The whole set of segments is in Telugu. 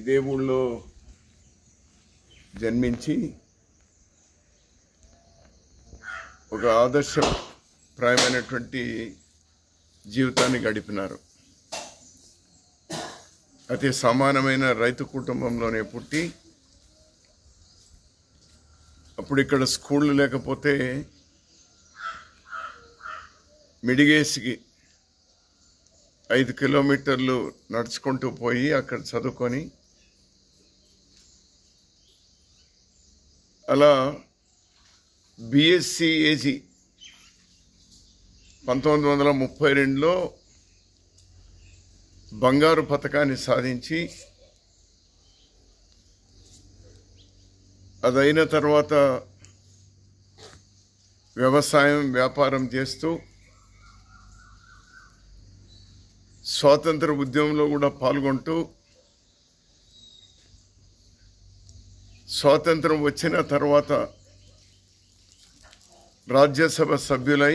ఇదే ఊళ్ళో జన్మించి ఒక ఆదర్శప్రాయమైనటువంటి జీవితాన్ని గడిపినారు. అతి సమానమైన రైతు కుటుంబంలోనే పుట్టి అప్పుడు ఇక్కడ స్కూళ్ళు లేకపోతే మిడిగేసికి 5 కిలోమీటర్లు నడుచుకుంటూ పోయి అక్కడ చదువుకొని అలా బిఎస్సి ఏజీ 1932లో బంగారు పతకాన్ని సాధించి అదైన తర్వాత వ్యవసాయం వ్యాపారం చేస్తూ స్వాతంత్ర ఉద్యమంలో కూడా పాల్గొంటూ స్వాతంత్రం వచ్చిన తర్వాత రాజ్యసభ సభ్యులై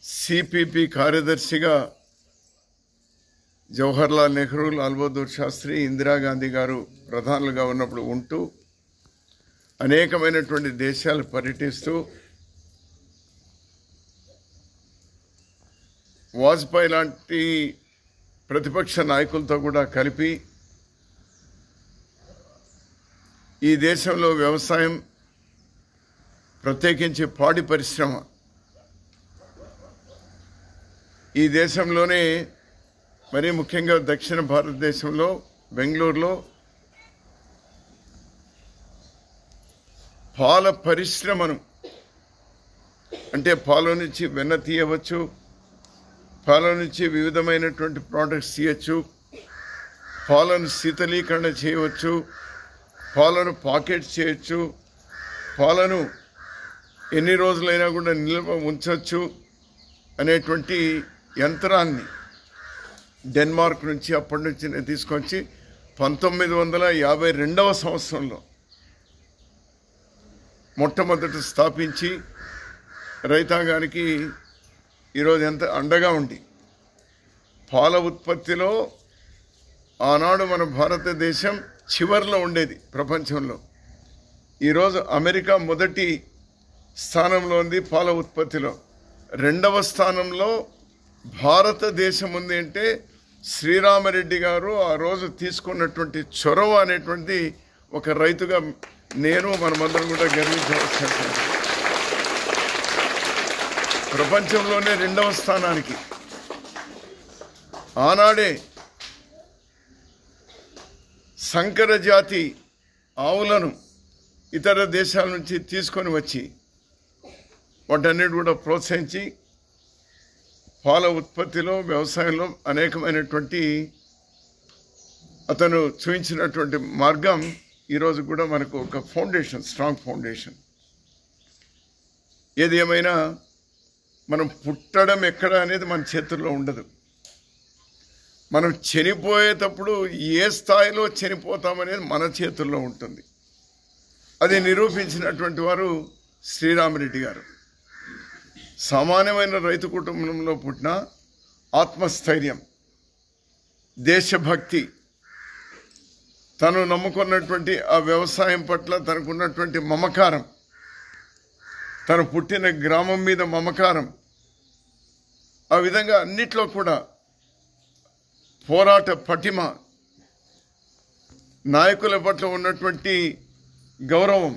సిపిపి కార్యదర్శిగా జవహర్లాల్ నెహ్రూ, లాల్ బహదూర్ శాస్త్రి, ఇందిరాగాంధీ గారు ప్రధానులుగా ఉన్నప్పుడు ఉంటూ అనేకమైనటువంటి దేశాలు పర్యటిస్తూ వాజ్పేయి లాంటి ప్రతిపక్ష నాయకులతో కూడా కలిపి ఈ దేశంలో వ్యవసాయం, ప్రత్యేకించి పాడి పరిశ్రమ ఈ దేశంలోనే మరీ ముఖ్యంగా దక్షిణ భారతదేశంలో బెంగళూరులో పాల పరిశ్రమను, అంటే పాల నుంచి వెన్న తీయవచ్చు, పాల నుంచి వివిధమైనటువంటి ప్రోడక్ట్స్ తీయచ్చు, పాలను శీతలీకరణ చేయవచ్చు, పాలను పాకెట్ చేయొచ్చు, పాలను ఎన్ని రోజులైనా కూడా నిల్వ ఉంచవచ్చు అనేటువంటి యంత్రాన్ని డెన్మార్క్ నుంచి అప్పటి నుంచి తీసుకొచ్చి 1952వ సంవత్సరంలో మొట్టమొదట స్థాపించి రైతాంగానికి ఈరోజు ఎంత అండగా ఉండి పాల ఉత్పత్తిలో ఆనాడు మన భారతదేశం చివర్లో ఉండేది ప్రపంచంలో. ఈరోజు అమెరికా మొదటి స్థానంలో ఉంది పాల ఉత్పత్తిలో. 2వ స్థానంలో భారతదేశం ఉంది. అంటే శ్రీరామరెడ్డి గారు ఆ రోజు తీసుకున్నటువంటి చొరవ అనేటువంటి ఒక రైతుగా నేను మనమందరం కూడా గర్వించవలసిన ప్రపంచంలోనే 2వ స్థానానికి ఆనాడే సంకర జాతి ఆవులను ఇతర దేశాల నుంచి తీసుకొని వచ్చి వాటన్నిటి కూడా ప్రోత్సహించి పాల ఉత్పత్తిలో, వ్యవసాయంలో అనేకమైనటువంటి అతను చూపించినటువంటి మార్గం ఈరోజు కూడా మనకు ఒక ఫౌండేషన్, స్ట్రాంగ్ ఫౌండేషన్. ఏది ఏమైనా మనం పుట్టడం ఎక్కడ అనేది మన చేతుల్లో ఉండదు. మనం చనిపోయేటప్పుడు ఏ స్థాయిలో చనిపోతామనేది మన చేతుల్లో ఉంటుంది. అది నిరూపించినటువంటి వారు శ్రీరామరెడ్డి గారు. సామాన్యమైన రైతు కుటుంబంలో పుట్టిన ఆత్మస్థైర్యం, దేశభక్తి, తను నమ్ముకున్నటువంటి ఆ వ్యవసాయం పట్ల తనకున్నటువంటి మమకారం, తను పుట్టిన గ్రామం మీద మమకారం, ఆ విధంగా అన్నిట్లో కూడా పోరాట పటిమ, నాయకుల పట్ల ఉన్నటువంటి గౌరవం,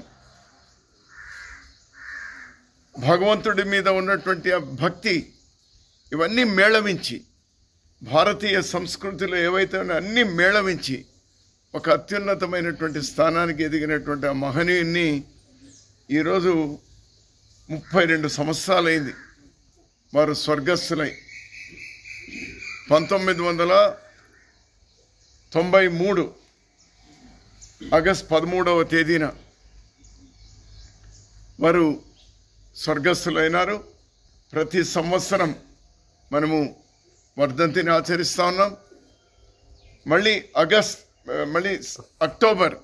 భగవంతుడి మీద ఉన్నటువంటి ఆ భక్తి, ఇవన్నీ మేళవించి భారతీయ సంస్కృతిలో ఏవైతే ఉన్నాయో అన్నీ మేళవించి ఒక అత్యున్నతమైనటువంటి స్థానానికి ఎదిగినటువంటి ఆ మహనీయుని ఈరోజు 32 సంవత్సరాలైంది వారు స్వర్గస్థులై. 1993 ఆగస్టు 13వ తేదీన వారు స్వర్గస్థులైనారు. ప్రతి సంవత్సరం మనము వర్ధంతిని ఆచరిస్తూ ఉన్నాం. మళ్ళీ అక్టోబర్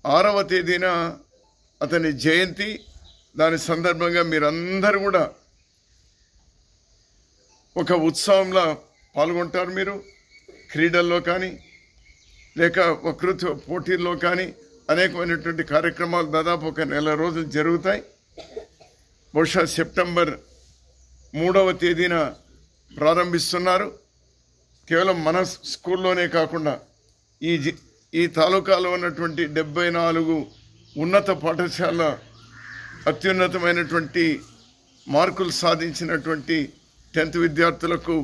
6వ తేదీన అతని జయంతి. దాని సందర్భంగా మీరందరూ కూడా ఒక ఉత్సవంలో పాల్గొంటారు. మీరు క్రీడల్లో కానీ లేక వక్తృత్వ పోటీల్లో కానీ అనేకమైనటువంటి కార్యక్రమాలు దాదాపు ఒక నెల రోజులు జరుగుతాయి. బహుశా సెప్టెంబర్ 3వ తేదీన ప్రారంభిస్తున్నారు. కేవలం మన స్కూల్లోనే కాకుండా ఈ తాలూకాలో ఉన్నటువంటి 74 ఉన్నత పాఠశాల అత్యున్నతమైనటువంటి మార్కులు సాధించినటువంటి 10th విద్యార్థులకు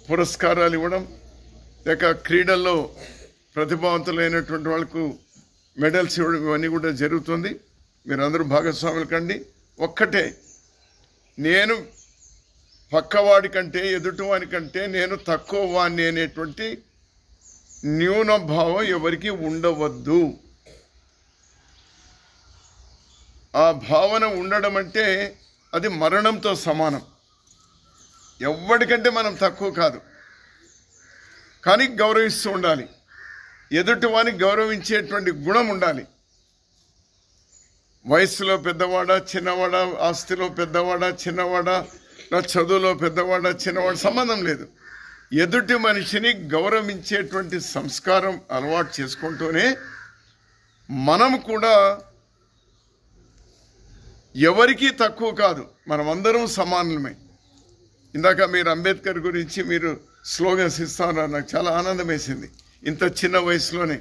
పురస్కారాలు ఇవ్వడం, లేక క్రీడల్లో ప్రతిభావంతులైనటువంటి వాళ్ళకు మెడల్స్ ఇవ్వడం, ఇవన్నీ కూడా జరుగుతుంది. మీరందరూ భాగస్వాములు కండి. ఒక్కటే, నేను పక్కవాడి కంటే ఎదుటివాడి కంటే నేను తక్కువ వాడిని అనేటువంటి న్యూన భావం ఎవరికి ఉండవద్దు. ఆ భావన ఉండడం అంటే అది మరణంతో సమానం. ఎవరికంటే మనం తక్కువ కాదు, కానీ గౌరవిస్తూ ఉండాలి. ఎదుటివాని గౌరవించేటువంటి గుణం ఉండాలి. వయస్సులో పెద్దవాడా చిన్నవాడా, ఆస్తిలో పెద్దవాడా చిన్నవాడా, నా చదువులో పెద్దవాడా చిన్నవాడా సంబంధం లేదు. ఎదుటి మనిషిని గౌరవించేటువంటి సంస్కారం అలవాటు చేసుకుంటూనే మనం కూడా ఎవరికీ తక్కువ కాదు, మనమందరం సమానమే. ఇందాక మీరు అంబేద్కర్ గురించి మీరు స్లోగన్స్ ఇస్తున్నారు, నాకు చాలా ఆనందం వేసింది. ఇంత చిన్న వయసులోనే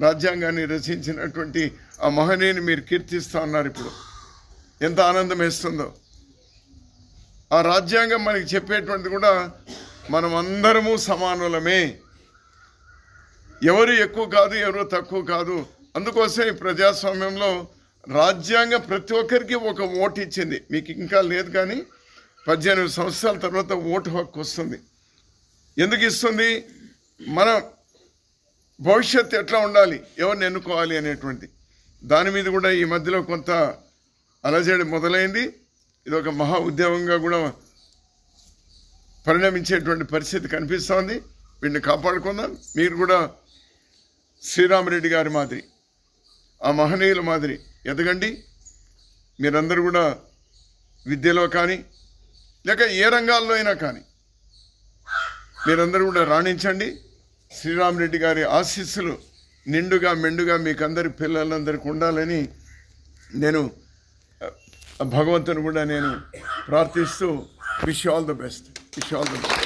రాజ్యాంగాన్ని రచించినటువంటి ఆ మహనీయుని మీరు కీర్తిస్తూ ఉన్నారు. ఇప్పుడు ఎంత ఆనందం వేస్తుందో. ఆ రాజ్యాంగం మనకి చెప్పేటువంటి కూడా మనం అందరము సమానులమే, ఎవరు ఎక్కువ కాదు ఎవరు తక్కువ కాదు. అందుకోసం ఈ ప్రజాస్వామ్యంలో రాజ్యాంగం ప్రతి ఒక్కరికి ఒక ఓటు ఇచ్చింది. మీకు ఇంకా లేదు కానీ 18 సంవత్సరాల తర్వాత ఓటు హక్కు వస్తుంది. ఎందుకు ఇస్తుంది? మన భవిష్యత్తు ఎట్లా ఉండాలి, ఎవరిని ఎన్నుకోవాలి అనేటువంటి దాని మీద కూడా ఈ మధ్యలో కొంత అలజడి మొదలైంది. ఇది ఒక మహా ఉద్యమంగా కూడా పరిణమించేటువంటి పరిస్థితి కనిపిస్తోంది. వీటిని కాపాడుకుందాం. మీరు కూడా శ్రీరామరెడ్డి గారి మాదిరి, ఆ మహనీయుల మాదిరి ఎదగండి. మీరందరూ కూడా విద్యలో కానీ లేక ఏ రంగాల్లో అయినా కానీ మీరందరూ కూడా రాణించండి. శ్రీరామరెడ్డి గారి ఆశీస్సులు నిండుగా మెండుగా మీకు అందరి పిల్లలందరికీ ఉండాలని నేను భగవంతుని కూడా నేను ప్రార్థిస్తూ wish all the best. Wish all the best.